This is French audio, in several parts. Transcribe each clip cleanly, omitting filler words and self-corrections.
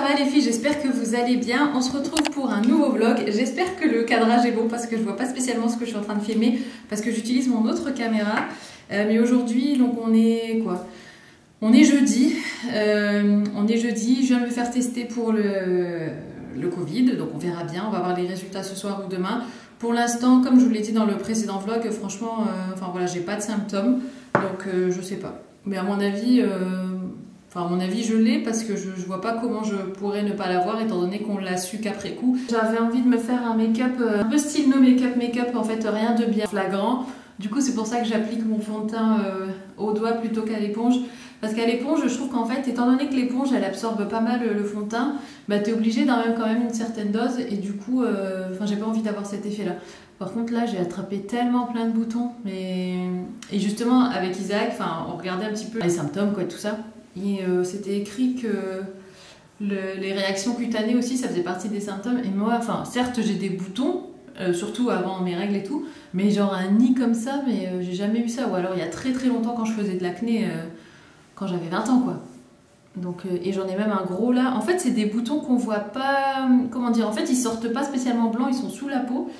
va les filles, j'espère que vous allez bien. On se retrouve pour un nouveau vlog. J'espère que le cadrage est bon parce que je vois pas spécialement ce que je suis en train de filmer parce que j'utilise mon autre caméra. Mais aujourd'hui, donc on est quoi? On est jeudi. Je viens de me faire tester pour le Covid, donc on verra bien. On va voir les résultats ce soir ou demain. Pour l'instant, comme je vous l'ai dit dans le précédent vlog, franchement, enfin voilà, j'ai pas de symptômes, donc je sais pas. Mais à mon avis, je l'ai parce que je vois pas comment je pourrais ne pas l'avoir étant donné qu'on l'a su qu'après coup. J'avais envie de me faire un make-up un peu style no make-up, en fait rien de bien flagrant. Du coup c'est pour ça que j'applique mon fond de teint au doigt plutôt qu'à l'éponge. Parce qu'à l'éponge, je trouve qu'en fait, étant donné que l'éponge elle absorbe pas mal le fond de teint, bah t'es obligé d'en mettre quand même une certaine dose et du coup, j'ai pas envie d'avoir cet effet là. Par contre là j'ai attrapé tellement plein de boutons et justement avec Isaac, on regardait un petit peu les symptômes quoi, tout ça. Et c'était écrit que les réactions cutanées aussi, ça faisait partie des symptômes. Et moi, certes, j'ai des boutons, surtout avant mes règles et tout, mais genre un nid comme ça, mais j'ai jamais eu ça. Ou alors il y a très très longtemps quand je faisais de l'acné, quand j'avais 20 ans quoi. Donc, et j'en ai même un gros là. En fait, c'est des boutons qu'on voit pas. Comment dire? En fait, ils sortent pas spécialement blancs, ils sont sous la peau.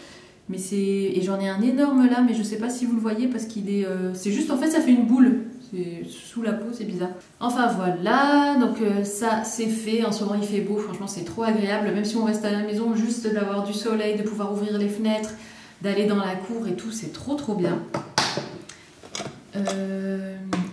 Mais c'est. Et j'en ai un énorme là, mais je sais pas si vous le voyez parce qu'il est. C'est juste en fait, ça fait une boule. C'est sous la peau, c'est bizarre. Enfin voilà, donc ça c'est fait. En ce moment il fait beau, franchement c'est trop agréable. Même si on reste à la maison, juste d'avoir du soleil, de pouvoir ouvrir les fenêtres, d'aller dans la cour et tout, c'est trop bien.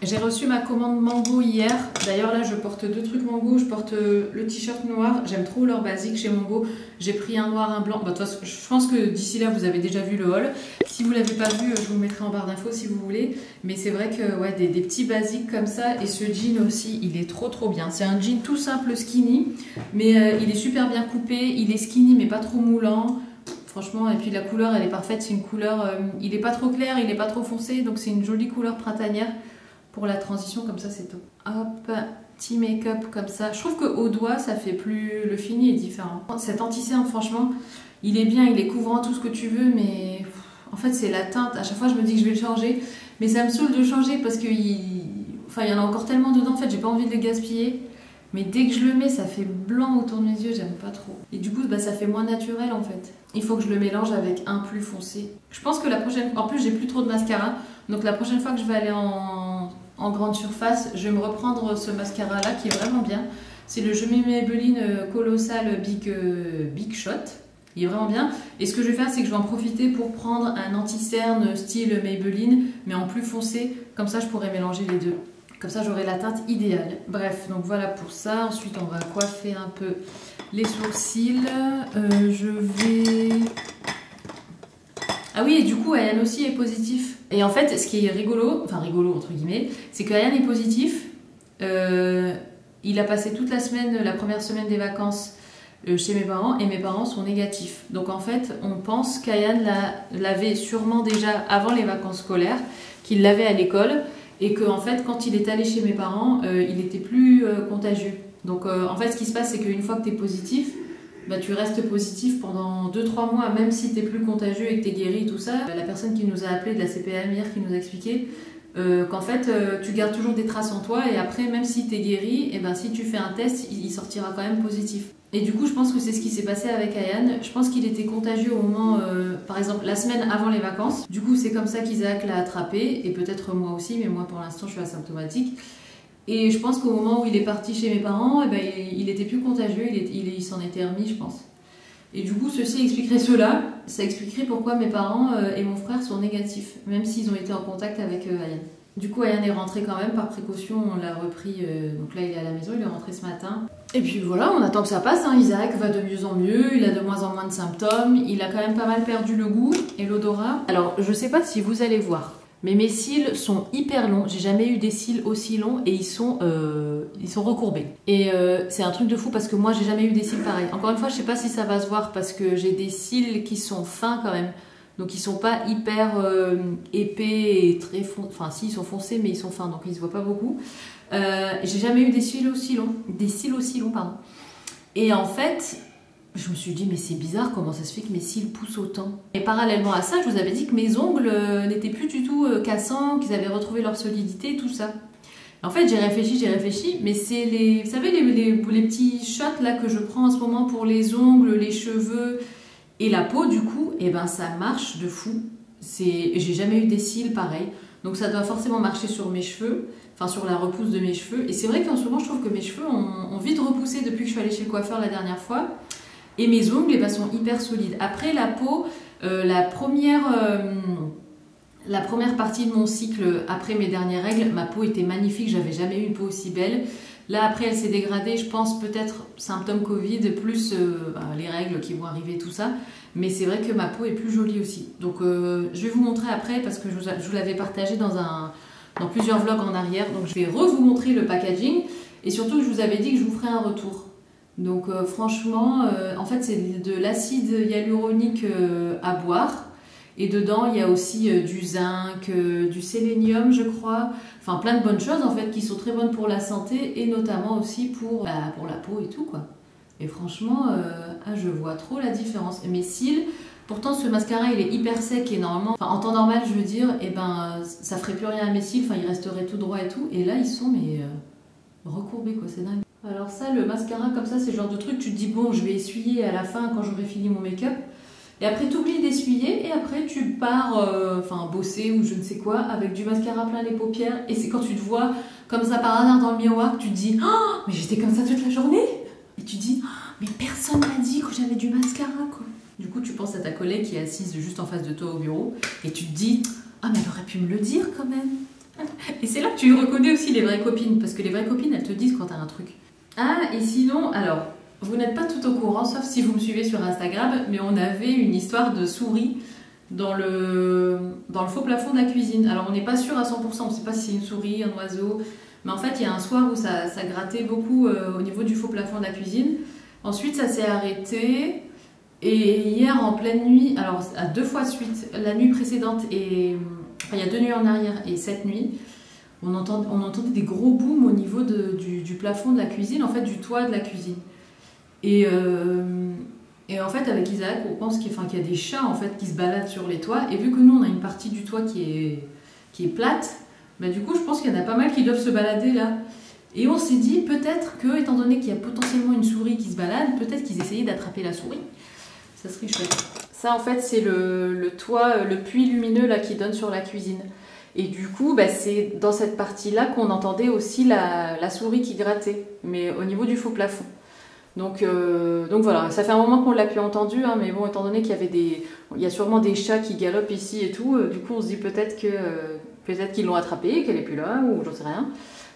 J'ai reçu ma commande Mango hier. D'ailleurs là je porte deux trucs Mango. Je porte le t-shirt noir. J'aime trop leur basique chez Mango. J'ai pris un noir, un blanc. Bah, de toute façon, je pense que d'ici là vous avez déjà vu le haul. Si vous ne l'avez pas vu, je vous le mettrai en barre d'infos si vous voulez. Mais c'est vrai que ouais, des petits basiques comme ça. Et ce jean aussi, il est trop bien. C'est un jean tout simple skinny. Mais il est super bien coupé. Il est skinny mais pas trop moulant. Franchement, et puis la couleur elle est parfaite. C'est une couleur, il est pas trop clair, il est pas trop foncé. Donc c'est une jolie couleur printanière. Pour la transition, comme ça, c'est top. Hop, petit make-up comme ça. Je trouve qu'au doigt, ça fait plus... Le fini est différent. Cet anti-cerne, franchement, il est bien, il est couvrant, tout ce que tu veux, mais... En fait, c'est la teinte. À chaque fois, je me dis que je vais le changer. Mais ça me saoule de changer parce qu'il y en a encore tellement dedans. En fait, j'ai pas envie de le gaspiller. Mais dès que je le mets, ça fait blanc autour de mes yeux, j'aime pas trop. Et du coup, ça fait moins naturel, en fait. Il faut que je le mélange avec un plus foncé. Je pense que la prochaine... En plus, j'ai plus trop de mascara. Donc la prochaine fois que je vais aller en grande surface, je vais me reprendre ce mascara là qui est vraiment bien. C'est le Maybelline Colossal Big Shot. Il est vraiment bien. Et ce que je vais faire, c'est que je vais en profiter pour prendre un anti-cerne style Maybelline, mais en plus foncé. Comme ça, je pourrais mélanger les deux. Comme ça, j'aurai la teinte idéale. Bref, donc voilà pour ça. Ensuite, on va coiffer un peu les sourcils. Je vais... Ah oui, et du coup, Ayane aussi est positif. Et en fait, ce qui est rigolo, enfin rigolo entre guillemets, c'est que Ayane est positif. Il a passé toute la semaine, la première semaine des vacances chez mes parents, et mes parents sont négatifs. Donc en fait, on pense qu'Ayane l'avait sûrement déjà avant les vacances scolaires, qu'il l'avait à l'école, et qu'en fait, quand il est allé chez mes parents, il était plus contagieux. Donc en fait, ce qui se passe, c'est qu'une fois que tu es positif, bah, tu restes positif pendant 2-3 mois, même si tu n'es plus contagieux et que tu es guéri et tout ça. La personne qui nous a appelé de la CPAM hier, qui nous a expliqué qu'en fait, tu gardes toujours des traces en toi et après, même si tu es guéri, et ben, si tu fais un test, il sortira quand même positif. Et du coup, je pense que c'est ce qui s'est passé avec Ayane. Je pense qu'il était contagieux au moment, par exemple, la semaine avant les vacances. Du coup, c'est comme ça qu'Isaac l'a attrapé, et peut-être moi aussi, mais moi pour l'instant, je suis asymptomatique. Et je pense qu'au moment où il est parti chez mes parents, il était plus contagieux, il s'en était remis, je pense. Et du coup, ceci expliquerait cela. Ça expliquerait pourquoi mes parents et mon frère sont négatifs, même s'ils ont été en contact avec Ayane. Du coup, Ayane est rentré quand même, par précaution, on l'a repris. Donc là, il est à la maison, il est rentré ce matin. Et puis voilà, on attend que ça passe. Hein. Isaac va de mieux en mieux, il a de moins en moins de symptômes. Il a quand même pas mal perdu le goût et l'odorat. Alors, je sais pas si vous allez voir. Mais mes cils sont hyper longs, j'ai jamais eu des cils aussi longs et ils sont recourbés. Et c'est un truc de fou parce que moi j'ai jamais eu des cils pareils. Encore une fois, je sais pas si ça va se voir parce que j'ai des cils qui sont fins quand même. Donc ils sont pas hyper épais et très foncés. Enfin si, ils sont foncés mais ils sont fins donc ils se voient pas beaucoup. J'ai jamais eu des cils aussi longs. Pardon. Et en fait... Je me suis dit, mais c'est bizarre, comment ça se fait que mes cils poussent autant? Et parallèlement à ça, je vous avais dit que mes ongles n'étaient plus du tout cassants, qu'ils avaient retrouvé leur solidité et tout ça. En fait, j'ai réfléchi, mais c'est vous savez, les petits shots là que je prends en ce moment pour les ongles, les cheveux et la peau, du coup, et ben ça marche de fou. J'ai jamais eu des cils pareils, donc ça doit forcément marcher sur mes cheveux, enfin sur la repousse de mes cheveux. Et c'est vrai qu'en ce moment, je trouve que mes cheveux ont vite repoussé depuis que je suis allée chez le coiffeur la dernière fois. Et mes ongles, eh ben, sont hyper solides. Après, la peau, la première partie de mon cycle, après mes dernières règles, ma peau était magnifique, j'avais jamais eu une peau aussi belle. Là, après, elle s'est dégradée, je pense peut-être symptôme Covid, plus les règles qui vont arriver, tout ça. Mais c'est vrai que ma peau est plus jolie aussi. Donc, je vais vous montrer après, parce que je vous l'avais partagé dans plusieurs vlogs en arrière. Donc, je vais vous montrer le packaging. Et surtout, je vous avais dit que je vous ferai un retour. Donc, franchement, en fait, c'est de l'acide hyaluronique à boire. Et dedans, il y a aussi du zinc, du sélénium, je crois. Enfin, plein de bonnes choses, en fait, qui sont très bonnes pour la santé et notamment aussi pour la peau et tout, quoi. Et franchement, je vois trop la différence. Et mes cils, pourtant, ce mascara, il est hyper sec et normalement, en temps normal, je veux dire, et ben, ça ferait plus rien à mes cils. Enfin, ils resteraient tout droits et tout. Et là, ils sont, recourbés, quoi. C'est dingue. Alors ça, le mascara, comme ça, c'est le genre de truc, tu te dis, bon, je vais essuyer à la fin quand j'aurai fini mon make-up. Et après, tu oublies d'essuyer et après, tu pars bosser ou je ne sais quoi avec du mascara plein les paupières. Et c'est quand tu te vois comme ça par hasard dans le miroir que tu te dis « Oh, mais j'étais comme ça toute la journée !» Et tu te dis oh, « Mais personne m'a dit que j'avais du mascara, quoi !» Du coup, tu penses à ta collègue qui est assise juste en face de toi au bureau et tu te dis « Ah, mais elle aurait pu me le dire quand même !» Et c'est là que tu reconnais aussi les vraies copines parce que les vraies copines, elles te disent quand t'as un truc. Ah, et sinon, alors... Vous n'êtes pas tout au courant, sauf si vous me suivez sur Instagram, mais on avait une histoire de souris dans le faux plafond de la cuisine. Alors on n'est pas sûr à 100%, on ne sait pas si c'est une souris, un oiseau, mais en fait il y a un soir où ça grattait beaucoup au niveau du faux plafond de la cuisine. Ensuite ça s'est arrêté, et hier en pleine nuit, alors à 2 fois suite, la nuit précédente, il y a 2 nuits en arrière et cette nuit, on entendait des gros booms au niveau du plafond de la cuisine, en fait du toit de la cuisine. Et en fait, avec Isaac, on pense qu'il y a des chats en fait, qui se baladent sur les toits. Et vu que nous, on a une partie du toit qui est plate, bah, du coup, je pense qu'il y en a pas mal qui doivent se balader là. Et on s'est dit, peut-être que, étant donné qu'il y a potentiellement une souris qui se balade, peut-être qu'ils essayaient d'attraper la souris. Ça serait chouette. Ça, en fait, c'est le toit, le puits lumineux là, qui donne sur la cuisine. Et du coup, bah, c'est dans cette partie-là qu'on entendait aussi la souris qui grattait, mais au niveau du faux plafond. Donc voilà, ça fait un moment qu'on l'a plus entendu, hein, mais bon, étant donné qu'il y a sûrement des chats qui galopent ici et tout, du coup on se dit peut-être qu'ils l'ont attrapée, qu'elle est plus là, ou j'en sais rien,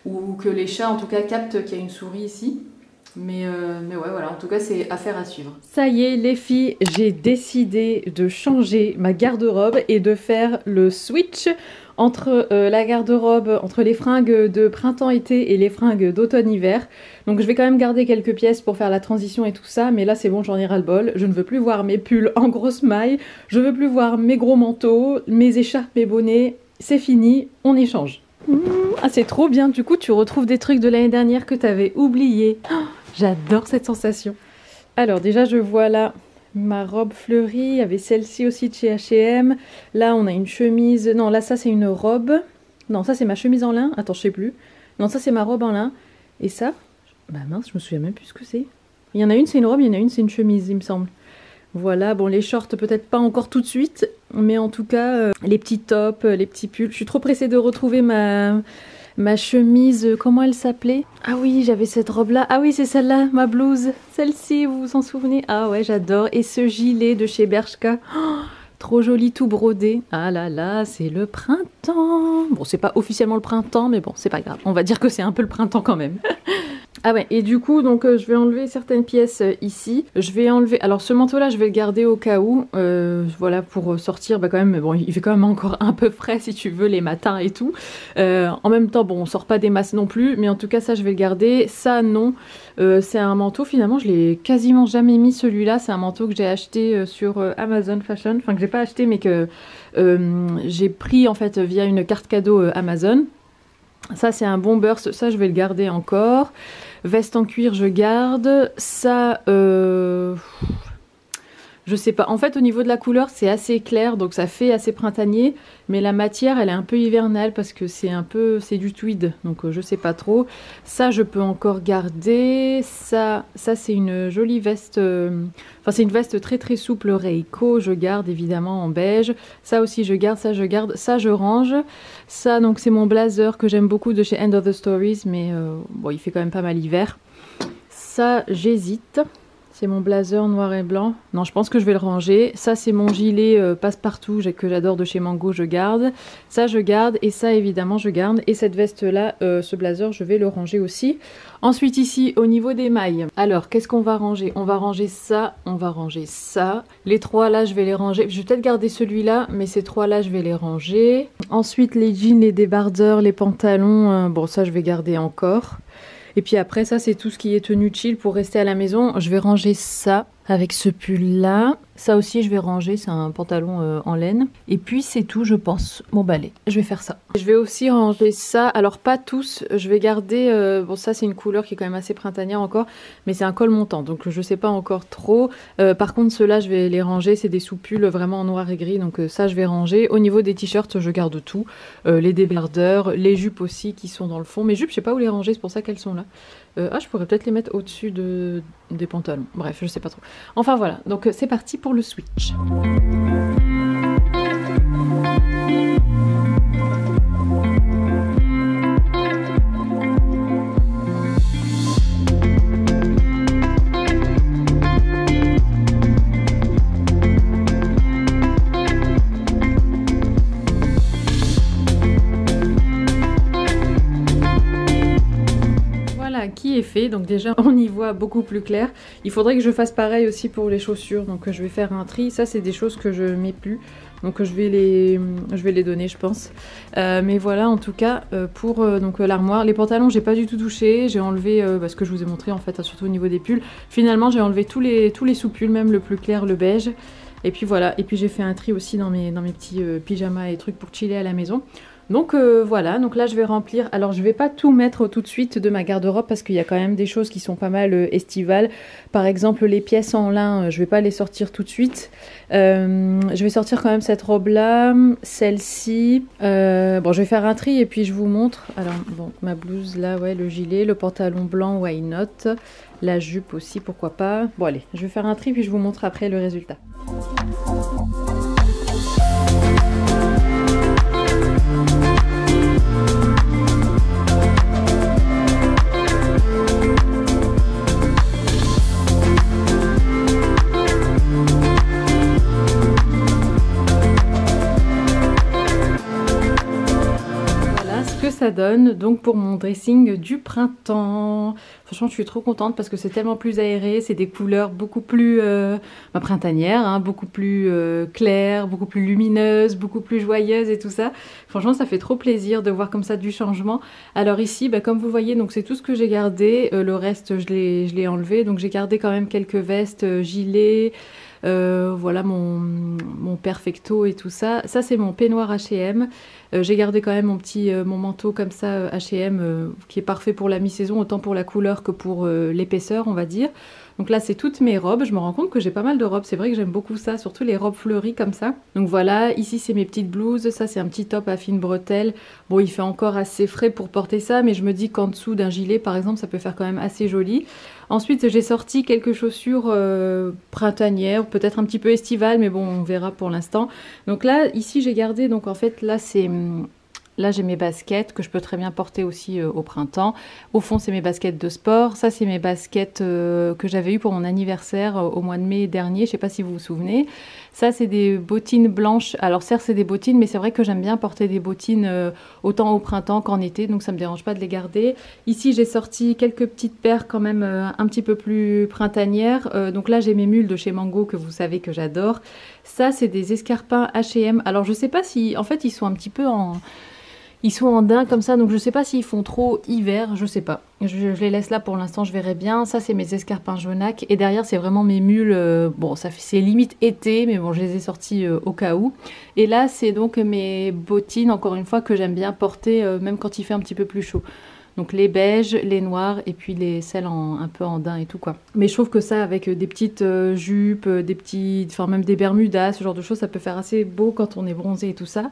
ou que les chats en tout cas captent qu'il y a une souris ici. Mais ouais, voilà, en tout cas c'est affaire à suivre. Ça y est les filles, j'ai décidé de changer ma garde-robe et de faire le switch entre la garde-robe, entre les fringues de printemps-été et les fringues d'automne-hiver. Donc je vais quand même garder quelques pièces pour faire la transition et tout ça, mais là c'est bon, j'en ai ras le bol. Je ne veux plus voir mes pulls en grosse maille, je veux plus voir mes gros manteaux, mes écharpes, mes bonnets, c'est fini, on échange. Ah c'est trop bien, du coup tu retrouves des trucs de l'année dernière que tu avais oubliés. Oh, j'adore cette sensation. Alors déjà je vois là ma robe fleurie, il y avait celle-ci aussi de chez H&M. Là on a une chemise, non là ça c'est une robe. Non ça c'est ma chemise en lin, attends je sais plus. Non ça c'est ma robe en lin. Et ça, bah mince je me souviens même plus ce que c'est. Il y en a une c'est une robe, il y en a une c'est une chemise il me semble. Voilà, bon les shorts peut-être pas encore tout de suite, mais en tout cas les petits tops, les petits pulls. Je suis trop pressée de retrouver ma chemise, comment elle s'appelait? Ah oui, j'avais cette robe-là. Ah oui, c'est celle-là, ma blouse. Celle-ci, vous vous en souvenez? Ah ouais, j'adore. Et ce gilet de chez Bershka. Oh, trop joli, tout brodé. Ah là là, c'est le printemps. Bon, c'est pas officiellement le printemps, mais bon, c'est pas grave. On va dire que c'est un peu le printemps quand même. Ah ouais, et du coup, donc je vais enlever certaines pièces ici. Je vais enlever... Alors ce manteau-là, je vais le garder au cas où. Voilà, pour sortir, bah quand même, bon, il fait quand même encore un peu frais, si tu veux, les matins et tout. En même temps, bon, on sort pas des masses non plus, mais en tout cas, ça, je vais le garder. Ça, non. C'est un manteau, finalement, je l'ai quasiment jamais mis, celui-là. C'est un manteau que j'ai acheté sur Amazon Fashion. Enfin, que j'ai pas acheté, mais que j'ai pris, en fait, via une carte cadeau Amazon. Ça, c'est un bon burst. Ça, je vais le garder encore. Veste en cuir, je garde. Ça, Je sais pas. En fait, au niveau de la couleur, c'est assez clair, donc ça fait assez printanier. Mais la matière, elle est un peu hivernale parce que c'est du tweed, donc je sais pas trop. Ça, je peux encore garder. Ça c'est une jolie veste. Enfin, c'est une veste très très souple Reiko. Je garde évidemment en beige. Ça aussi, je garde. Ça, je garde. Ça, je range. Ça, donc, c'est mon blazer que j'aime beaucoup de chez End of the Stories, mais bon, il fait quand même pas mal hiver. Ça, j'hésite. C'est mon blazer noir et blanc. Non, je pense que je vais le ranger. Ça, c'est mon gilet passe-partout que j'adore de chez Mango, je garde. Ça, je garde. Et ça, évidemment, je garde. Et cette veste-là, ce blazer, je vais le ranger aussi. Ensuite, ici, au niveau des mailles. Alors, qu'est-ce qu'on va ranger? On va ranger ça, on va ranger ça. Les trois, là, je vais les ranger. Je vais peut-être garder celui-là, mais ces trois-là, je vais les ranger. Ensuite, les jeans, les débardeurs, les pantalons. Bon, ça, je vais garder encore. Et puis après, ça, c'est tout ce qui est tenue chill pour rester à la maison. Je vais ranger ça avec ce pull-là. Ça aussi, je vais ranger. C'est un pantalon en laine. Et puis, c'est tout, je pense. Bon, bah allez, je vais faire ça. Je vais aussi ranger ça. Alors, pas tous. Je vais garder... bon, ça, c'est une couleur qui est quand même assez printanière encore. Mais c'est un col montant. Donc, je sais pas encore trop. Par contre, ceux-là, je vais les ranger. C'est des sous-pulls vraiment en noir et gris. Donc, ça, je vais ranger. Au niveau des t-shirts, je garde tout. Les débardeurs, les jupes aussi qui sont dans le fond. Mes jupes, je sais pas où les ranger. C'est pour ça qu'elles sont là. Je pourrais peut-être les mettre au-dessus des pantalons. Bref, je sais pas trop. Enfin, voilà. Donc, c'est parti pour le switch. Qui est fait, donc déjà on y voit beaucoup plus clair. Il faudrait que je fasse pareil aussi pour les chaussures, donc je vais faire un tri. Ça, c'est des choses que je mets plus, donc je vais les donner, je pense. Mais voilà, en tout cas pour donc l'armoire. Les pantalons, j'ai pas du tout touché, j'ai enlevé ce que je vous ai montré en fait, surtout au niveau des pulls. Finalement, j'ai enlevé tous les sous-pulls, même le plus clair, le beige. Et puis voilà, et puis j'ai fait un tri aussi dans mes petits pyjamas et trucs pour chiller à la maison. Donc voilà, donc là je vais remplir. Alors je vais pas tout mettre tout de suite de ma garde-robe parce qu'il y a quand même des choses qui sont pas mal estivales. Par exemple les pièces en lin, je vais pas les sortir tout de suite. Je vais sortir quand même cette robe là, celle-ci. Bon, je vais faire un tri et puis je vous montre. Alors bon, ma blouse là, ouais, le gilet, le pantalon blanc, why not. La jupe aussi, pourquoi pas. Bon allez, je vais faire un tri puis je vous montre après le résultat. Ça donne donc pour mon dressing du printemps. Franchement, je suis trop contente parce que c'est tellement plus aéré, c'est des couleurs beaucoup plus printanières, hein, beaucoup plus claires, beaucoup plus lumineuses, beaucoup plus joyeuses et tout ça. Franchement, ça fait trop plaisir de voir comme ça du changement. Alors ici, comme vous voyez, donc c'est tout ce que j'ai gardé. Le reste, je l'ai enlevé. Donc j'ai gardé quand même quelques vestes, gilets. Voilà mon perfecto et tout ça. Ça, c'est mon peignoir H&M. J'ai gardé quand même mon manteau comme ça H&M qui est parfait pour la mi-saison, autant pour la couleur que pour l'épaisseur, on va dire. Donc là, c'est toutes mes robes. Je me rends compte que j'ai pas mal de robes. C'est vrai que j'aime beaucoup ça, surtout les robes fleuries comme ça. Donc voilà, ici, c'est mes petites blouses. Ça, c'est un petit top à fines bretelles. Bon, il fait encore assez frais pour porter ça, mais je me dis qu'en dessous d'un gilet, par exemple, ça peut faire quand même assez joli. Ensuite, j'ai sorti quelques chaussures printanières, peut-être un petit peu estivales, mais bon, on verra pour l'instant. Donc là, ici, j'ai gardé, donc en fait, là, c'est... Là, j'ai mes baskets que je peux très bien porter aussi au printemps. Au fond, c'est mes baskets de sport. Ça, c'est mes baskets que j'avais eues pour mon anniversaire au mois de mai dernier. Je ne sais pas si vous vous souvenez. Ça, c'est des bottines blanches. Alors, certes, c'est des bottines, mais c'est vrai que j'aime bien porter des bottines autant au printemps qu'en été. Donc, ça ne me dérange pas de les garder. Ici, j'ai sorti quelques petites paires quand même un petit peu plus printanières. Donc là, j'ai mes mules de chez Mango que vous savez que j'adore. Ça, c'est des escarpins H&M. Alors, je ne sais pas si... En fait, ils sont un petit peu en... Ils sont en daim comme ça, donc je sais pas s'ils font trop hiver, je sais pas. Je les laisse là pour l'instant, je verrai bien. Ça, c'est mes escarpins jaunacs. Et derrière, c'est vraiment mes mules. Bon, c'est limite été, mais bon, je les ai sortis au cas où. Et là, c'est donc mes bottines, encore une fois, que j'aime bien porter, même quand il fait un petit peu plus chaud. Donc les beiges, les noirs et puis celles un peu en daim et tout quoi. Mais je trouve que ça avec des petites jupes, même des bermudas, ce genre de choses, ça peut faire assez beau quand on est bronzé et tout ça.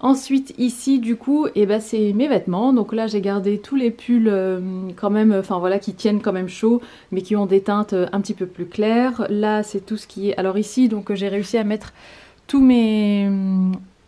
Ensuite ici du coup c'est mes vêtements, donc là j'ai gardé tous les pulls quand même, qui tiennent quand même chaud mais qui ont des teintes un petit peu plus claires. Là c'est tout ce qui est, alors ici donc j'ai réussi à mettre tous mes...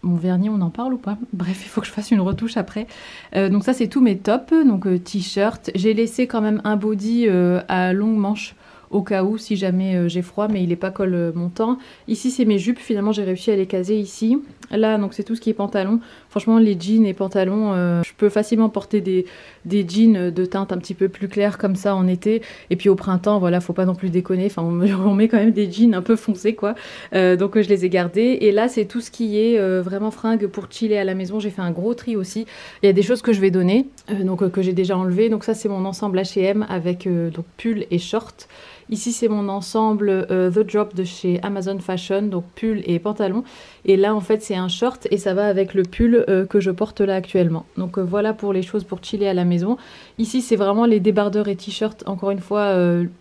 Mon vernis, on en parle ou pas? Bref, il faut que je fasse une retouche après. Donc ça c'est tous mes tops, donc t-shirt. J'ai laissé quand même un body à longue manche au cas où si jamais j'ai froid, mais il n'est pas col montant. Ici c'est mes jupes, finalement j'ai réussi à les caser ici. Là donc c'est tout ce qui est pantalon. Franchement les jeans et pantalons, je peux facilement porter des jeans de teinte un petit peu plus claire comme ça en été. Et puis au printemps, voilà, faut pas non plus déconner. Enfin on met quand même des jeans un peu foncés quoi. Donc je les ai gardés. Et là c'est tout ce qui est vraiment fringues pour chiller à la maison. J'ai fait un gros tri aussi. Il y a des choses que je vais donner, que j'ai déjà enlevées. Donc ça c'est mon ensemble H&M avec donc pull et short. Ici c'est mon ensemble The Drop de chez Amazon Fashion, donc pull et pantalon. Et là en fait c'est un short et ça va avec le pull que je porte là actuellement. Donc voilà pour les choses pour chiller à la maison. Ici c'est vraiment les débardeurs et t-shirts, encore une fois,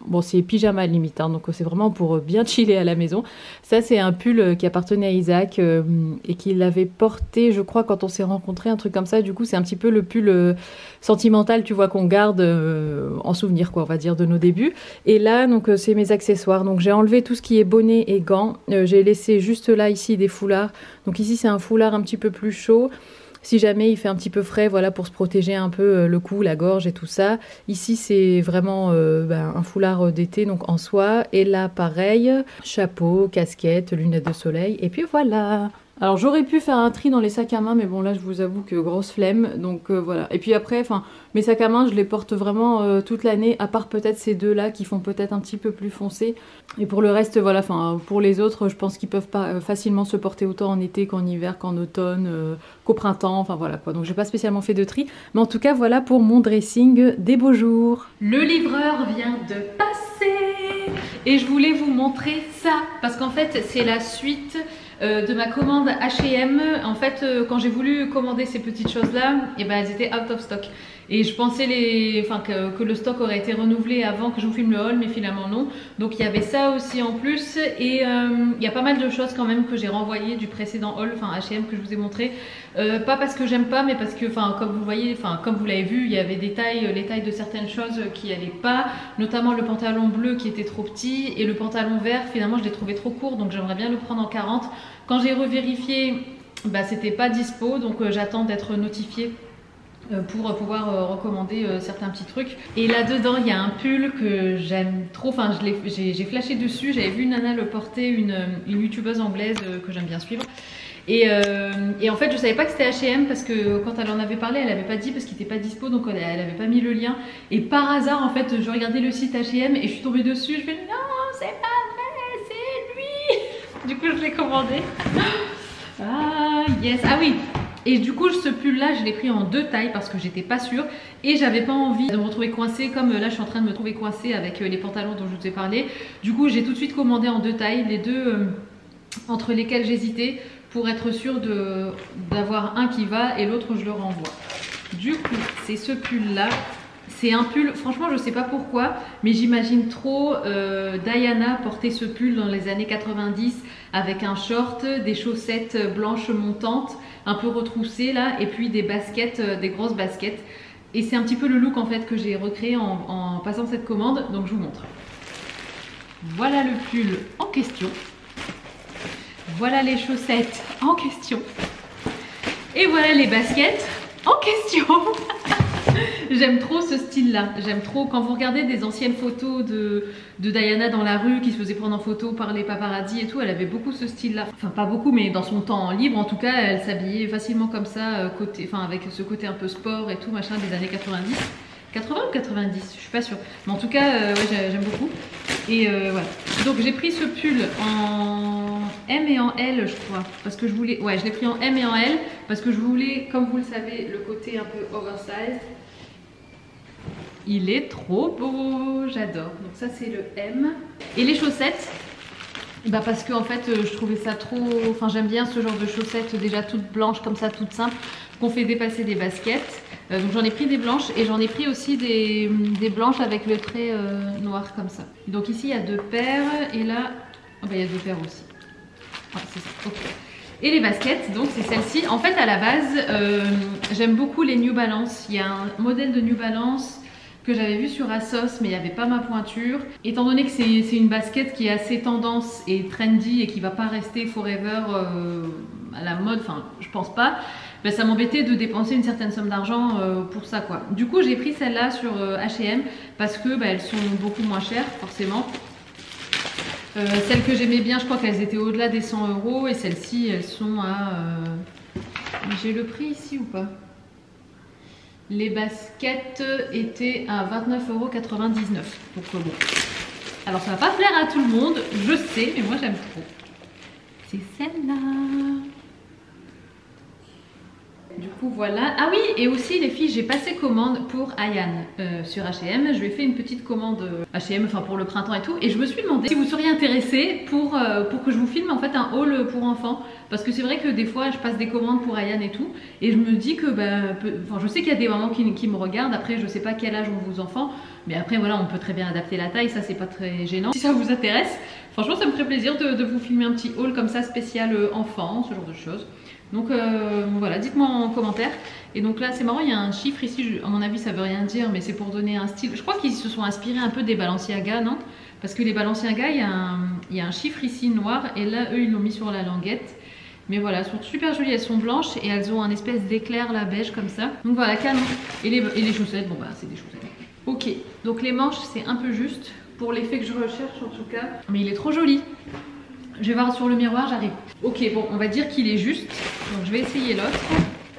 bon c'est pyjama limite, hein, donc c'est vraiment pour bien chiller à la maison. Ça c'est un pull qui appartenait à Isaac et qu'il avait porté je crois quand on s'est rencontrés, un truc comme ça. Du coup c'est un petit peu le pull sentimental, tu vois, qu'on garde en souvenir quoi, on va dire, de nos débuts. Et là donc c'est mes accessoires, donc j'ai enlevé tout ce qui est bonnet et gants, j'ai laissé juste là ici des foulards. Donc ici c'est un foulard un petit peu plus chaud si jamais il fait un petit peu frais, voilà, pour se protéger un peu le cou, la gorge et tout ça. Ici c'est vraiment un foulard d'été donc en soie. Et là pareil, chapeau, casquette, lunettes de soleil et puis voilà. Alors j'aurais pu faire un tri dans les sacs à main, mais bon là je vous avoue que grosse flemme, donc voilà. Et puis après, mes sacs à main je les porte vraiment toute l'année, à part peut-être ces deux là qui font peut-être un petit peu plus foncé. Et pour le reste, voilà, pour les autres, je pense qu'ils peuvent pas facilement se porter autant en été qu'en hiver, qu'en automne, qu'au printemps, enfin voilà quoi. Donc j'ai pas spécialement fait de tri, mais en tout cas voilà pour mon dressing des beaux jours. Le livreur vient de passer et je voulais vous montrer ça, parce qu'en fait c'est la suite de ma commande H&M. En fait quand j'ai voulu commander ces petites choses là, elles étaient out of stock et je pensais que le stock aurait été renouvelé avant que je vous filme le haul, mais finalement non. Donc il y avait ça aussi en plus et il y a pas mal de choses quand même que j'ai renvoyées du précédent haul, H&M que je vous ai montré, pas parce que j'aime pas, mais parce que comme vous voyez, comme vous l'avez vu, il y avait les tailles de certaines choses qui allaient pas, notamment le pantalon bleu qui était trop petit et le pantalon vert finalement je l'ai trouvé trop court, donc j'aimerais bien le prendre en 40. Quand j'ai revérifié, c'était pas dispo, donc j'attends d'être notifiée pour pouvoir recommander certains petits trucs. Et là dedans il y a un pull que j'aime trop, j'ai flashé dessus, j'avais vu une nana le porter, une youtubeuse anglaise que j'aime bien suivre. Et en fait je savais pas que c'était H&M parce que quand elle en avait parlé elle avait pas dit parce qu'il était pas dispo, donc elle avait pas mis le lien. Et par hasard en fait je regardais le site H&M et je suis tombée dessus, je fais non c'est pas vrai, c'est lui. Du coup je l'ai commandé. Ah yes, ah oui. Et du coup ce pull là je l'ai pris en 2 tailles parce que j'étais pas sûre et j'avais pas envie de me retrouver coincée comme là je suis en train de me trouver coincée avec les pantalons dont je vous ai parlé. Du coup j'ai tout de suite commandé en 2 tailles, les deux entre lesquels j'hésitais pour être sûre d'avoir un qui va et l'autre je le renvoie. Du coup c'est ce pull là. C'est un pull, franchement je sais pas pourquoi, mais j'imagine trop Diana porter ce pull dans les années 90 avec un short, des chaussettes blanches montantes, un peu retroussées là, et puis des baskets, des grosses baskets. Et c'est un petit peu le look en fait que j'ai recréé en passant cette commande, donc je vous montre. Voilà le pull en question. Voilà les chaussettes en question. Et voilà les baskets en question. J'aime trop ce style là, j'aime trop quand vous regardez des anciennes photos de Diana dans la rue qui se faisait prendre en photo par les paparazzi et tout, elle avait beaucoup ce style là, enfin pas beaucoup mais dans son temps libre en tout cas elle s'habillait facilement comme ça, avec ce côté un peu sport et tout machin des années 90. 80 ou 90, je suis pas sûre, mais en tout cas ouais, j'aime beaucoup. Et voilà, donc j'ai pris ce pull en M et en L je crois, parce que je voulais, ouais je l'ai pris en M et en L parce que je voulais, comme vous le savez, le côté un peu oversized. Il est trop beau, j'adore. Donc ça c'est le M. Et les chaussettes, parce que en fait je trouvais ça trop, j'aime bien ce genre de chaussettes déjà toutes blanches comme ça, toutes simples, qu'on fait dépasser des baskets. Donc j'en ai pris des blanches et j'en ai pris aussi des blanches avec le trait noir comme ça. Donc ici il y a 2 paires et là il y a 2 paires aussi. Ouais, c'est ça. Ok. Et les baskets, donc c'est celle-ci. En fait à la base j'aime beaucoup les New Balance. Il y a un modèle de New Balance que j'avais vu sur Asos mais il n'y avait pas ma pointure. Étant donné que c'est une basket qui est assez tendance et trendy et qui va pas rester forever à la mode, enfin je pense pas, ben, ça m'embêtait de dépenser une certaine somme d'argent pour ça quoi. Du coup j'ai pris celle-là sur H&M parce que ben, elles sont beaucoup moins chères forcément. Celles que j'aimais bien, je crois qu'elles étaient au-delà des 100 € et celles-ci elles sont à... J'ai le prix ici ou pas? Les baskets étaient à 29,99 €. Donc bon. Alors ça va pas plaire à tout le monde, je sais, mais moi j'aime trop. C'est celle-là. Du coup voilà. Ah oui, et aussi les filles, j'ai passé commande pour Ayane sur H&M. Je lui ai fait une petite commande H&M, enfin pour le printemps et tout. Et je me suis demandé si vous seriez intéressés pour que je vous filme en fait un haul pour enfants. Parce que c'est vrai que des fois je passe des commandes pour Ayane et tout. Et je me dis que, enfin je sais qu'il y a des mamans qui me regardent. Après je sais pas quel âge ont vos enfants. Mais après voilà, on peut très bien adapter la taille, ça c'est pas très gênant. Si ça vous intéresse, franchement ça me ferait plaisir de vous filmer un petit haul comme ça spécial enfant, ce genre de choses. Donc voilà, dites-moi en commentaire. Et donc là c'est marrant, il y a un chiffre ici, à mon avis ça veut rien dire, mais c'est pour donner un style. Je crois qu'ils se sont inspirés un peu des Balenciaga, non? Parce que les Balenciaga, il y a un chiffre ici noir, et là eux ils l'ont mis sur la languette. Mais voilà, elles sont super jolies, elles sont blanches et elles ont un espèce d'éclair là beige comme ça. Donc voilà, canon. Et les chaussettes, bon bah c'est des chaussettes. Ok, donc les manches c'est un peu juste, pour l'effet que je recherche en tout cas. Mais il est trop joli. Je vais voir sur le miroir, j'arrive. Ok, bon, on va dire qu'il est juste. Donc je vais essayer l'autre.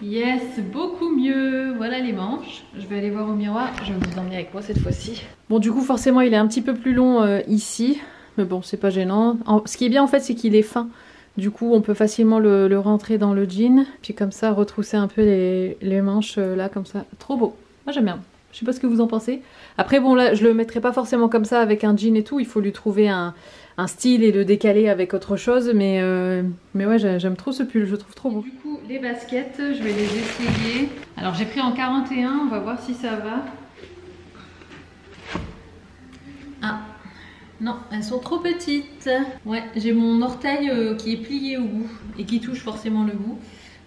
Yes, beaucoup mieux. Voilà les manches. Je vais aller voir au miroir. Je vais vous emmener avec moi cette fois-ci. Bon, du coup, forcément, il est un petit peu plus long ici. Mais bon, c'est pas gênant. Ce qui est bien, en fait, c'est qu'il est fin. Du coup, on peut facilement le rentrer dans le jean. Puis comme ça, retrousser un peu les manches là, comme ça. Trop beau. Moi, j'aime bien. Je sais pas ce que vous en pensez. Après, bon, là, je le mettrai pas forcément comme ça avec un jean et tout. Il faut lui trouver un style et le décaler avec autre chose. Mais ouais, j'aime trop ce pull. Je le trouve trop beau. Du coup, les baskets, je vais les essayer. Alors, j'ai pris en 41. On va voir si ça va. Ah, non, elles sont trop petites. Ouais, j'ai mon orteil qui est plié au bout et qui touche forcément le bout.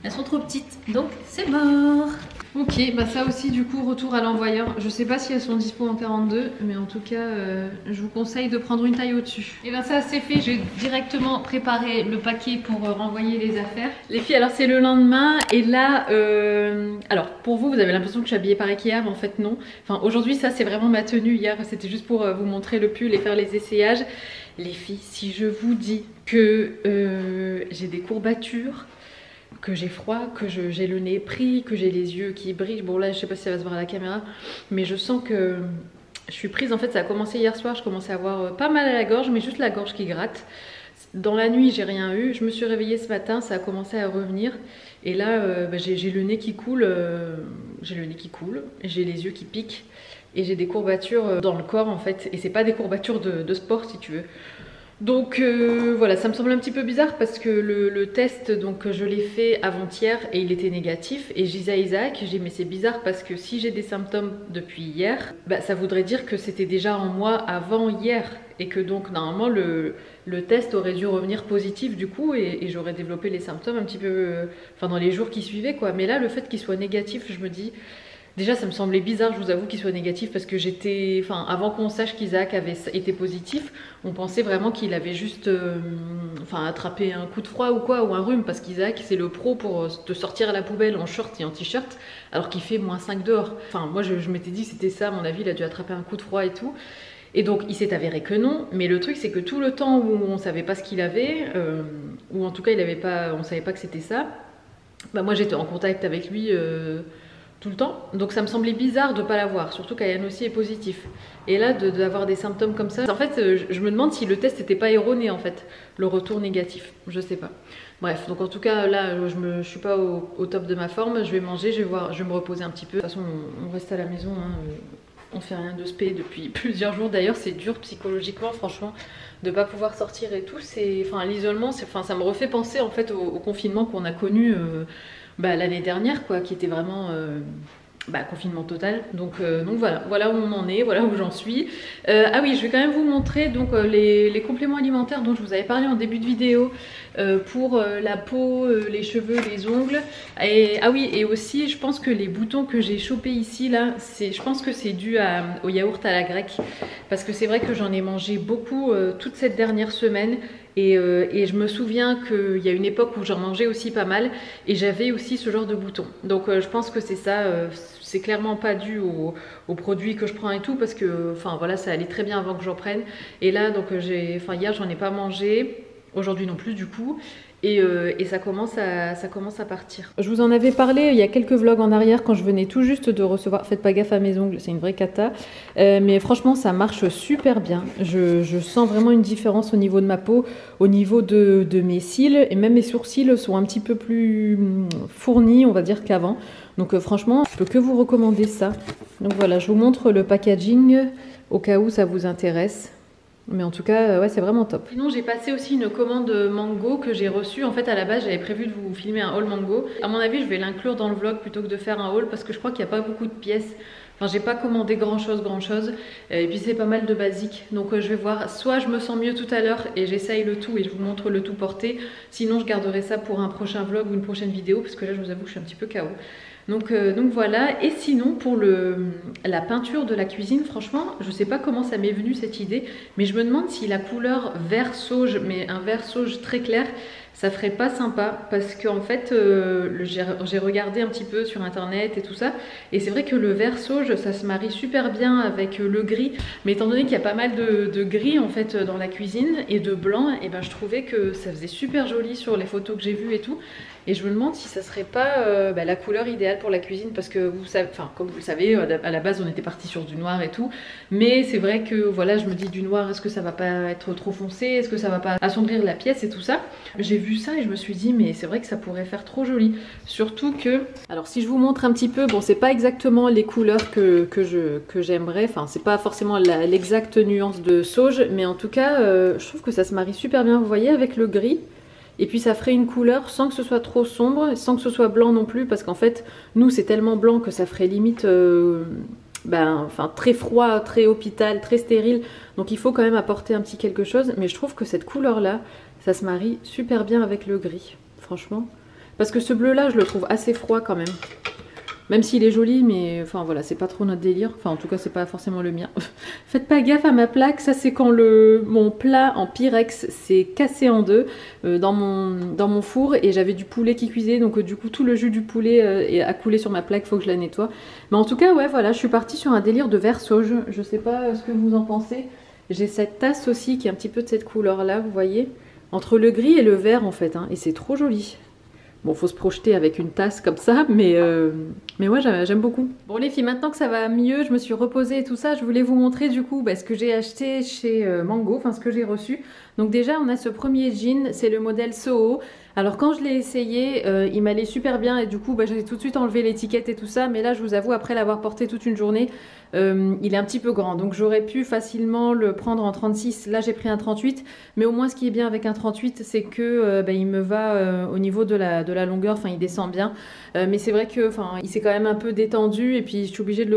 Elles sont trop petites, donc c'est mort. Ok, bah ça aussi du coup retour à l'envoyeur. Je sais pas si elles sont dispo en 42, mais en tout cas je vous conseille de prendre une taille au-dessus. Et ben ça c'est fait, j'ai directement préparé le paquet pour renvoyer les affaires. Les filles, alors c'est le lendemain et là, alors pour vous, vous avez l'impression que je suis habillée pareil qu'hier, mais en fait non. Enfin aujourd'hui ça c'est vraiment ma tenue, hier c'était juste pour vous montrer le pull et faire les essayages. Les filles, si je vous dis que j'ai des courbatures, que j'ai froid, que j'ai le nez pris, que j'ai les yeux qui brillent. Bon là je sais pas si ça va se voir à la caméra, mais je sens que je suis prise. En fait ça a commencé hier soir, je commençais à avoir pas mal à la gorge, mais juste la gorge qui gratte. Dans la nuit j'ai rien eu, je me suis réveillée ce matin, ça a commencé à revenir. Et là j'ai le nez qui coule, j'ai les yeux qui piquent et j'ai des courbatures dans le corps en fait. Et c'est pas des courbatures de sport si tu veux. Donc voilà, ça me semble un petit peu bizarre parce que le test, donc je l'ai fait avant-hier et il était négatif. Et je disais à Isaac, j'ai dit mais c'est bizarre parce que si j'ai des symptômes depuis hier, bah, ça voudrait dire que c'était déjà en moi avant hier. Et que donc normalement le test aurait dû revenir positif du coup et j'aurais développé les symptômes un petit peu, enfin dans les jours qui suivaient quoi. Mais là le fait qu'il soit négatif, je me dis... Déjà ça me semblait bizarre, je vous avoue, qu'il soit négatif parce que j'étais... Enfin, avant qu'on sache qu'Isaac avait été positif, on pensait vraiment qu'il avait juste attrapé un coup de froid ou quoi, ou un rhume, parce qu'Isaac c'est le pro pour te sortir à la poubelle en short et en t-shirt alors qu'il fait -5 dehors. Enfin moi je m'étais dit c'était ça, à mon avis il a dû attraper un coup de froid et tout. Et donc il s'est avéré que non, mais le truc c'est que tout le temps où on savait pas ce qu'il avait, ou en tout cas on savait pas que c'était ça, bah moi j'étais en contact avec lui tout le temps, donc ça me semblait bizarre de pas l'avoir, surtout qu'Ayane aussi est positif. Et là d'avoir des symptômes comme ça, en fait je me demande si le test n'était pas erroné en fait, le retour négatif, je sais pas. Bref, donc en tout cas là je suis pas au top de ma forme, je vais manger, je vais me reposer un petit peu. De toute façon on reste à la maison, hein, on fait rien de spé depuis plusieurs jours. D'ailleurs c'est dur psychologiquement franchement de pas pouvoir sortir et tout, l'isolement, ça me refait penser en fait au confinement qu'on a connu l'année dernière quoi, qui était vraiment confinement total. Donc voilà où on en est, voilà où j'en suis. Ah oui, je vais quand même vous montrer donc les compléments alimentaires dont je vous avais parlé en début de vidéo pour la peau, les cheveux, les ongles. Et, ah oui, et aussi je pense que les boutons que j'ai chopés ici là, je pense que c'est dû au yaourt à la grecque, parce que c'est vrai que j'en ai mangé beaucoup toute cette dernière semaine. Et je me souviens qu'il y a une époque où j'en mangeais aussi pas mal et j'avais aussi ce genre de boutons. Donc je pense que c'est ça, c'est clairement pas dû aux produits que je prends et tout, parce que enfin voilà, ça allait très bien avant que j'en prenne. Et là donc hier j'en ai pas mangé, aujourd'hui non plus du coup. Et ça commence à partir. Je vous en avais parlé il y a quelques vlogs en arrière quand je venais tout juste de recevoir. Faites pas gaffe à mes ongles, c'est une vraie cata. Mais franchement, ça marche super bien. Je sens vraiment une différence au niveau de ma peau, au niveau de mes cils. Et même mes sourcils sont un petit peu plus fournis, on va dire, qu'avant. Donc franchement, je peux que vous recommander ça. Donc voilà, je vous montre le packaging au cas où ça vous intéresse. Mais en tout cas, ouais, c'est vraiment top. Sinon, j'ai passé aussi une commande mango que j'ai reçue. En fait, à la base, j'avais prévu de vous filmer un haul mango. À mon avis, je vais l'inclure dans le vlog plutôt que de faire un haul parce que je crois qu'il n'y a pas beaucoup de pièces. Enfin, j'ai pas commandé grand chose. Et puis, c'est pas mal de basique. Donc, je vais voir. Soit je me sens mieux tout à l'heure et j'essaye le tout et je vous montre le tout porté. Sinon, je garderai ça pour un prochain vlog ou une prochaine vidéo parce que là, je vous avoue que je suis un petit peu KO. Donc voilà, et sinon pour la peinture de la cuisine, franchement, je sais pas comment ça m'est venu cette idée, mais je me demande si la couleur vert sauge, mais un vert sauge très clair, ça ferait pas sympa, parce qu'en fait, j'ai regardé un petit peu sur internet et tout ça, et c'est vrai que le vert sauge, ça se marie super bien avec le gris, mais étant donné qu'il y a pas mal de gris en fait dans la cuisine, et de blanc, et ben je trouvais que ça faisait super joli sur les photos que j'ai vues et tout. Et je me demande si ça serait pas la couleur idéale pour la cuisine, parce que vous savez, enfin comme vous le savez, à la base on était parti sur du noir et tout, mais c'est vrai que voilà, je me dis du noir, est-ce que ça va pas être trop foncé, est-ce que ça va pas assombrir la pièce et tout ça. J'ai vu ça et je me suis dit mais c'est vrai que ça pourrait faire trop joli, surtout que, alors si je vous montre un petit peu, bon c'est pas exactement les couleurs que j'aimerais, enfin c'est pas forcément l'exacte nuance de sauge, mais en tout cas je trouve que ça se marie super bien, vous voyez, avec le gris. Et puis ça ferait une couleur sans que ce soit trop sombre, sans que ce soit blanc non plus, parce qu'en fait, nous c'est tellement blanc que ça ferait limite très froid, très hôpital, très stérile. Donc il faut quand même apporter un petit quelque chose. Mais je trouve que cette couleur-là, ça se marie super bien avec le gris, franchement. Parce que ce bleu-là, je le trouve assez froid quand même. Même s'il est joli, mais enfin voilà, c'est pas trop notre délire. Enfin en tout cas, c'est pas forcément le mien. Faites pas gaffe à ma plaque, ça c'est quand mon plat en Pyrex s'est cassé en deux dans mon four et j'avais du poulet qui cuisait, donc du coup tout le jus du poulet a coulé sur ma plaque, faut que je la nettoie. Mais en tout cas, ouais voilà, je suis partie sur un délire de vert sauge. Je sais pas ce que vous en pensez. J'ai cette tasse aussi qui est un petit peu de cette couleur là, vous voyez, entre le gris et le vert en fait, hein, et c'est trop joli. Bon, faut se projeter avec une tasse comme ça, mais ouais, j'aime beaucoup. Bon les filles, maintenant que ça va mieux, je me suis reposée et tout ça, je voulais vous montrer du coup ce que j'ai acheté chez Mango, enfin ce que j'ai reçu. Donc déjà, on a ce premier jean, c'est le modèle Soho. Alors quand je l'ai essayé, il m'allait super bien et du coup j'ai tout de suite enlevé l'étiquette et tout ça, mais là je vous avoue, après l'avoir porté toute une journée, il est un petit peu grand, donc j'aurais pu facilement le prendre en 36, là j'ai pris un 38, mais au moins ce qui est bien avec un 38, c'est que il me va au niveau de la longueur, enfin il descend bien, mais c'est vrai que il s'est quand même un peu détendu et puis je suis obligée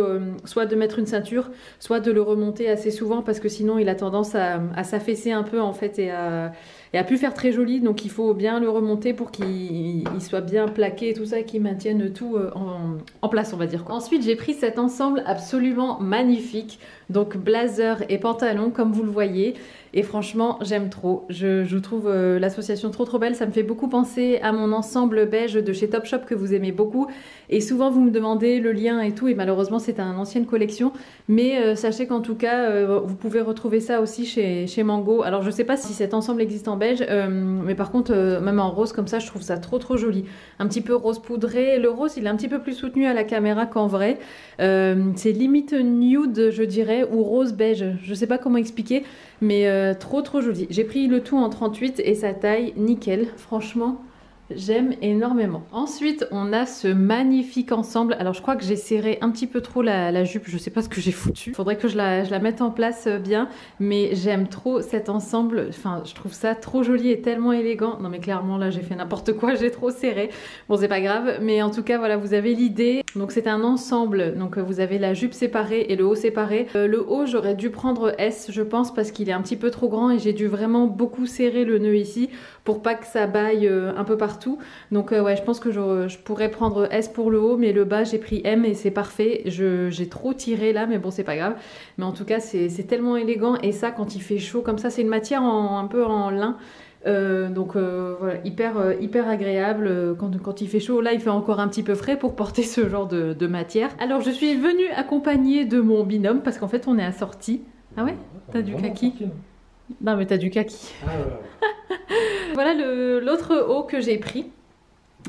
soit de mettre une ceinture, soit de le remonter assez souvent parce que sinon il a tendance à s'affaisser un peu en fait et à pu faire très joli, donc il faut bien le remonter pour qu'il soit bien plaqué et tout ça, qu'il maintienne tout en place, on va dire quoi. Ensuite j'ai pris cet ensemble absolument magnifique, donc blazer et pantalon comme vous le voyez, et franchement j'aime trop, je trouve l'association trop belle, ça me fait beaucoup penser à mon ensemble beige de chez Topshop que vous aimez beaucoup, et souvent vous me demandez le lien et tout, et malheureusement c'est une ancienne collection, mais sachez qu'en tout cas vous pouvez retrouver ça aussi chez Mango. Alors je sais pas si cet ensemble existe en beige, mais par contre même en rose comme ça, je trouve ça trop joli, un petit peu rose poudré. Le rose il est un petit peu plus soutenu à la caméra qu'en vrai, c'est limite nude je dirais, ou rose beige, je sais pas comment expliquer, mais trop joli. J'ai pris le tout en 38 et ça taille nickel, franchement J'aime énormément. Ensuite, on a ce magnifique ensemble. Alors, je crois que j'ai serré un petit peu trop la jupe. Je sais pas ce que j'ai foutu. Faudrait que je la mette en place bien. Mais j'aime trop cet ensemble. Enfin, je trouve ça trop joli et tellement élégant. Non, mais clairement, là, j'ai fait n'importe quoi. J'ai trop serré. Bon, c'est pas grave. Mais en tout cas, voilà, vous avez l'idée. Donc, c'est un ensemble. Donc, vous avez la jupe séparée et le haut séparé. Le haut, j'aurais dû prendre S, je pense, parce qu'il est un petit peu trop grand et j'ai dû vraiment beaucoup serrer le nœud ici pour pas que ça baille un peu partout. Donc ouais, je pense que je pourrais prendre S pour le haut, mais le bas j'ai pris M et c'est parfait. J'ai trop tiré là, mais bon c'est pas grave. Mais en tout cas c'est tellement élégant, et ça quand il fait chaud comme ça, c'est une matière un peu en lin. Donc voilà, hyper agréable quand il fait chaud. Là il fait encore un petit peu frais pour porter ce genre de matière. Alors je suis venue accompagnée de mon binôme parce qu'en fait on est assortis. Ah ouais, t'as du kaki? Non mais t'as du kaki. Ah ouais. Voilà l'autre haut que j'ai pris.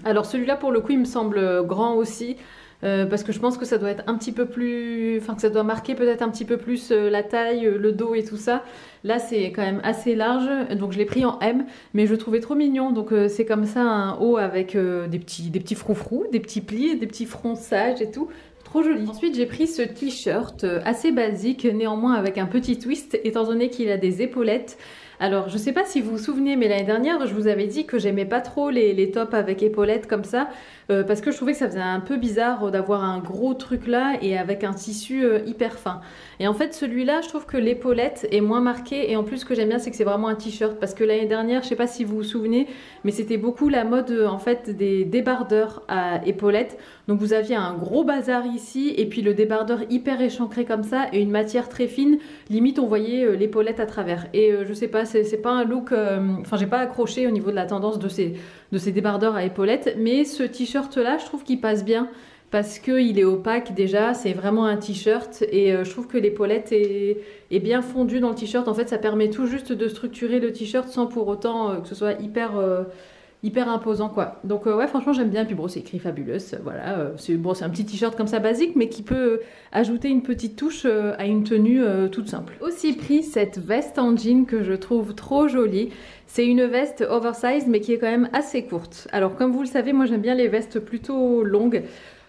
Alors celui-là pour le coup il me semble grand aussi. Parce que je pense que ça doit être un petit peu plus... Enfin que ça doit marquer peut-être un petit peu plus la taille, le dos et tout ça. Là c'est quand même assez large, donc je l'ai pris en M, mais je le trouvais trop mignon. Donc c'est comme ça un haut avec des petits froufrous, des petits plis, des petits fronçages et tout. Trop joli. Ensuite j'ai pris ce t-shirt assez basique, néanmoins avec un petit twist, étant donné qu'il a des épaulettes. Alors, je sais pas si vous vous souvenez, mais l'année dernière, je vous avais dit que j'aimais pas trop les tops avec épaulettes comme ça, parce que je trouvais que ça faisait un peu bizarre d'avoir un gros truc là et avec un tissu hyper fin. Et en fait, celui-là, je trouve que l'épaulette est moins marquée, et en plus, ce que j'aime bien, c'est que c'est vraiment un t-shirt, parce que l'année dernière, je sais pas si vous vous souvenez, mais c'était beaucoup la mode en fait des débardeurs à épaulettes. Donc vous aviez un gros bazar ici, et puis le débardeur hyper échancré comme ça, et une matière très fine, limite on voyait l'épaulette à travers. Et je sais pas, c'est pas un look, enfin j'ai pas accroché au niveau de la tendance de ces débardeurs à épaulettes, mais ce t-shirt là je trouve qu'il passe bien parce qu'il est opaque déjà, c'est vraiment un t-shirt, et je trouve que l'épaulette est bien fondue dans le t-shirt. En fait ça permet tout juste de structurer le t-shirt sans pour autant que ce soit hyper imposant quoi. Donc ouais franchement j'aime bien, puis bon c'est écrit Fabulous, voilà, c'est un petit t-shirt comme ça basique, mais qui peut ajouter une petite touche à une tenue toute simple. Aussi pris cette veste en jean que je trouve trop jolie. C'est une veste oversize mais qui est quand même assez courte. Alors comme vous le savez, moi j'aime bien les vestes plutôt longues.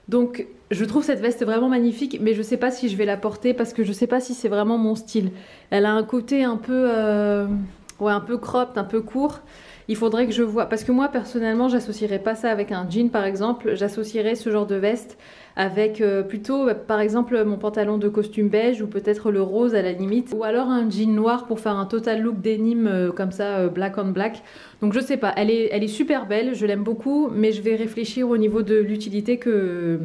Donc je trouve cette veste vraiment magnifique, mais je sais pas si je vais la porter parce que je sais pas si c'est vraiment mon style. Elle a un côté un peu un peu cropped, un peu court. Il faudrait que je vois, parce que moi personnellement j'associerais pas ça avec un jean par exemple, j'associerais ce genre de veste avec plutôt par exemple mon pantalon de costume beige, ou peut-être le rose à la limite, ou alors un jean noir pour faire un total look denim comme ça, black on black. Donc je sais pas, elle est super belle, je l'aime beaucoup, mais je vais réfléchir au niveau de l'utilité que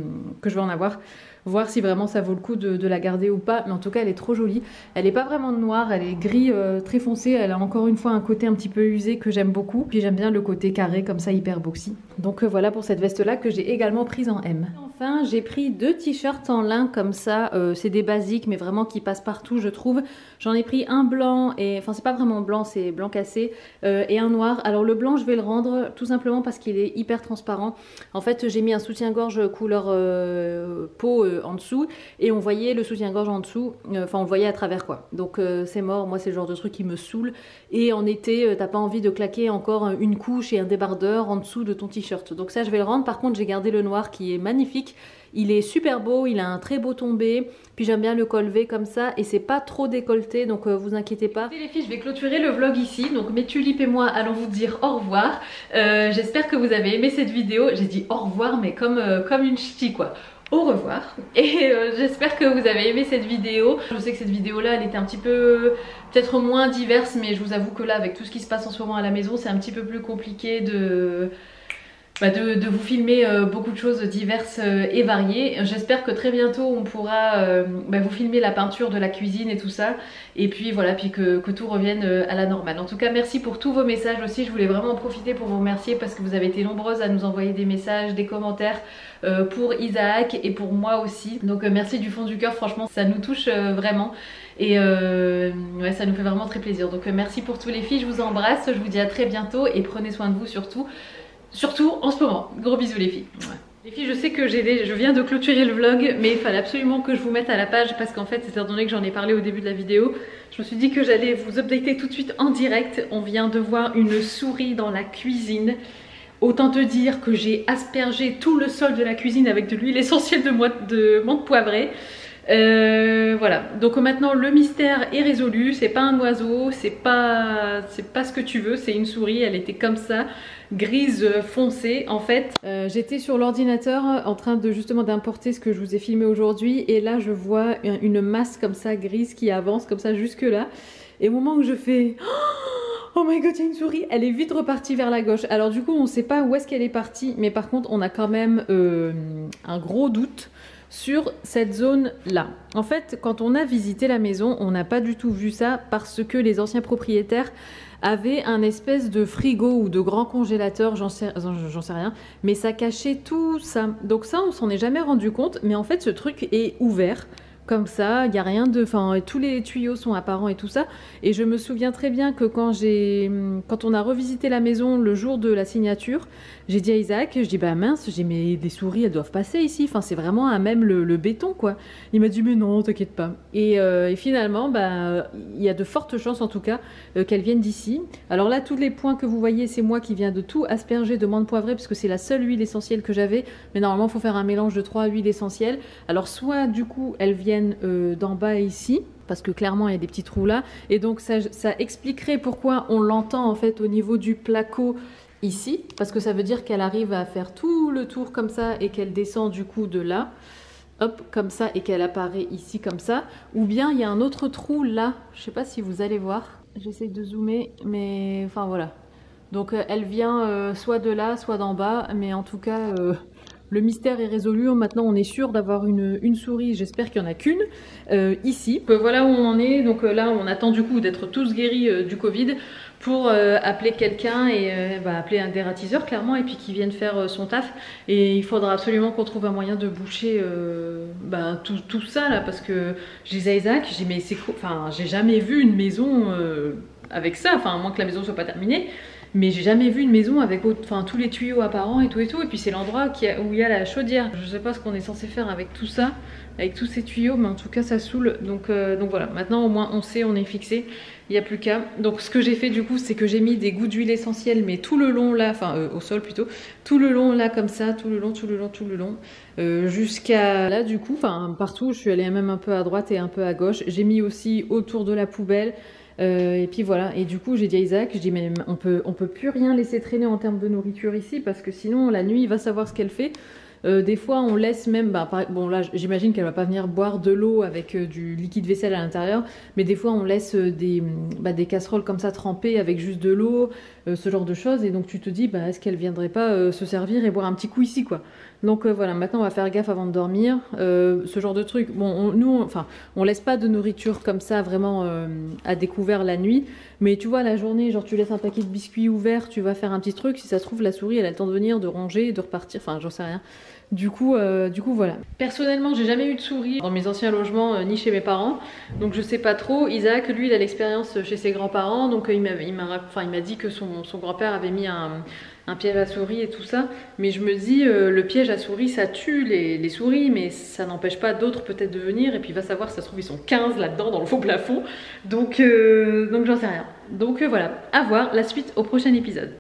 je vais en avoir. Voir si vraiment ça vaut le coup de la garder ou pas, mais en tout cas elle est trop jolie. Elle est pas vraiment noire, elle est gris très foncé, elle a encore une fois un côté un petit peu usé que j'aime beaucoup, puis j'aime bien le côté carré comme ça hyper boxy. Donc voilà pour cette veste là que j'ai également prise en M. Enfin j'ai pris deux t-shirts en lin comme ça, c'est des basiques mais vraiment qui passent partout je trouve. J'en ai pris un blanc, et enfin c'est pas vraiment blanc, c'est blanc cassé, et un noir. Alors le blanc je vais le rendre tout simplement parce qu'il est hyper transparent. En fait j'ai mis un soutien-gorge couleur peau en dessous, et on voyait le soutien-gorge en dessous, enfin on le voyait à travers quoi. Donc c'est mort, moi c'est le genre de truc qui me saoule, et en été t'as pas envie de claquer encore une couche et un débardeur en dessous de ton t-shirt. Donc ça je vais le rendre. Par contre j'ai gardé le noir qui est magnifique. Il est super beau, il a un très beau tombé, puis j'aime bien le col V comme ça, et c'est pas trop décolleté, donc vous inquiétez pas. Et les filles, je vais clôturer le vlog ici, donc mes tulipes et moi allons vous dire au revoir. J'espère que vous avez aimé cette vidéo. J'ai dit au revoir mais comme une ch'ti quoi. Au revoir, et j'espère que vous avez aimé cette vidéo. Je sais que cette vidéo là elle était un petit peu peut-être moins diverse, mais je vous avoue que là avec tout ce qui se passe en ce moment à la maison, c'est un petit peu plus compliqué de vous filmer beaucoup de choses diverses et variées. J'espère que très bientôt on pourra vous filmer la peinture de la cuisine et tout ça, et puis voilà, puis que tout revienne à la normale. En tout cas merci pour tous vos messages aussi, je voulais vraiment en profiter pour vous remercier parce que vous avez été nombreuses à nous envoyer des messages, des commentaires pour Isaac et pour moi aussi. Donc merci du fond du cœur, franchement ça nous touche vraiment. Et ouais, ça nous fait vraiment très plaisir. Donc merci pour tous les filles, je vous embrasse, je vous dis à très bientôt et prenez soin de vous surtout en ce moment. Gros bisous les filles. Ouais. Les filles, je sais que je viens de clôturer le vlog, mais il fallait absolument que je vous mette à la page parce qu'en fait, étant donné que j'en ai parlé au début de la vidéo, je me suis dit que j'allais vous updater tout de suite en direct. On vient de voir une souris dans la cuisine. Autant te dire que j'ai aspergé tout le sol de la cuisine avec de l'huile essentielle de menthe poivrée. Voilà, donc maintenant le mystère est résolu, c'est pas un oiseau, c'est pas ce que tu veux, c'est une souris, elle était comme ça, grise foncée en fait. J'étais sur l'ordinateur en train de justement d'importer ce que je vous ai filmé aujourd'hui et là je vois une masse comme ça grise qui avance comme ça jusque là et au moment où je fais oh my god, il y a une souris, elle est vite repartie vers la gauche. Alors du coup on sait pas où est-ce qu'elle est partie, mais par contre on a quand même un gros doute sur cette zone là. En fait, quand on a visité la maison, on n'a pas du tout vu ça parce que les anciens propriétaires avaient un espèce de frigo ou de grand congélateur, j'en sais rien, mais ça cachait tout ça. Donc ça, on s'en est jamais rendu compte, mais en fait ce truc est ouvert comme ça, il n'y a rien de... Enfin, tous les tuyaux sont apparents et tout ça. Et je me souviens très bien que quand on a revisité la maison le jour de la signature, j'ai dit à Isaac, je dis bah mince, mais des souris elles doivent passer ici. Enfin, c'est vraiment à même le béton quoi. Il m'a dit mais non, t'inquiète pas. Et finalement, bah, il y a de fortes chances en tout cas qu'elles viennent d'ici. Alors là, tous les points que vous voyez, c'est moi qui viens de tout asperger de menthe poivrée parce que c'est la seule huile essentielle que j'avais. Mais normalement, il faut faire un mélange de 3 huiles essentielles. Alors soit du coup, elles viennent d'en bas ici parce que clairement il y a des petits trous là et donc ça expliquerait pourquoi on l'entend en fait au niveau du placo ici parce que ça veut dire qu'elle arrive à faire tout le tour comme ça et qu'elle descend du coup de là hop comme ça et qu'elle apparaît ici comme ça ou bien il y a un autre trou là, je sais pas si vous allez voir, j'essaie de zoomer mais enfin voilà donc elle vient soit de là soit d'en bas mais en tout cas le mystère est résolu, maintenant on est sûr d'avoir une souris, j'espère qu'il n'y en a qu'une, ici. Voilà où on en est, donc là on attend du coup d'être tous guéris du Covid pour appeler quelqu'un et appeler un dératiseur clairement et puis qu'il vienne faire son taf. Et il faudra absolument qu'on trouve un moyen de boucher tout ça là parce que je disais à Isaac, j'ai mais c'est quoi, enfin j'ai jamais vu une maison avec ça, enfin à moins que la maison soit pas terminée. Mais j'ai jamais vu une maison avec tous les tuyaux apparents et tout. Et puis c'est l'endroit où il y a la chaudière. Je sais pas ce qu'on est censé faire avec tout ça, avec tous ces tuyaux, mais en tout cas ça saoule. Donc voilà, maintenant au moins on sait, on est fixé. Il n'y a plus qu'à. Donc ce que j'ai fait du coup, c'est que j'ai mis des gouttes d'huile essentielle, mais tout le long là, enfin au sol plutôt, tout le long là comme ça, tout le long, jusqu'à là du coup, enfin partout. Je suis allée même un peu à droite et un peu à gauche. J'ai mis aussi autour de la poubelle. Et puis voilà, et du coup j'ai dit à Isaac, je dis mais on peut plus rien laisser traîner en termes de nourriture ici parce que sinon la nuit il va savoir ce qu'elle fait. Des fois on laisse même, bon là j'imagine qu'elle va pas venir boire de l'eau avec du liquide vaisselle à l'intérieur, mais des fois on laisse des casseroles comme ça trempées avec juste de l'eau, ce genre de choses, et donc tu te dis est-ce qu'elle viendrait pas se servir et boire un petit coup ici quoi. Donc voilà, maintenant on va faire gaffe avant de dormir, ce genre de truc. Bon, on laisse pas de nourriture comme ça vraiment à découvert la nuit, mais tu vois la journée, genre tu laisses un paquet de biscuits ouvert, tu vas faire un petit truc, si ça se trouve la souris elle a le temps de venir, de ranger, de repartir, enfin j'en sais rien. Du coup voilà. Personnellement j'ai jamais eu de souris dans mes anciens logements ni chez mes parents, donc je sais pas trop. Isaac lui il a l'expérience chez ses grands-parents, donc il m'a dit que son grand-père avait mis un piège à souris et tout ça, mais je me dis le piège à souris ça tue les souris, mais ça n'empêche pas d'autres peut-être de venir, et puis va savoir, ça se trouve ils sont 15 là-dedans dans le faux plafond, donc j'en sais rien. Donc voilà, à voir la suite au prochain épisode.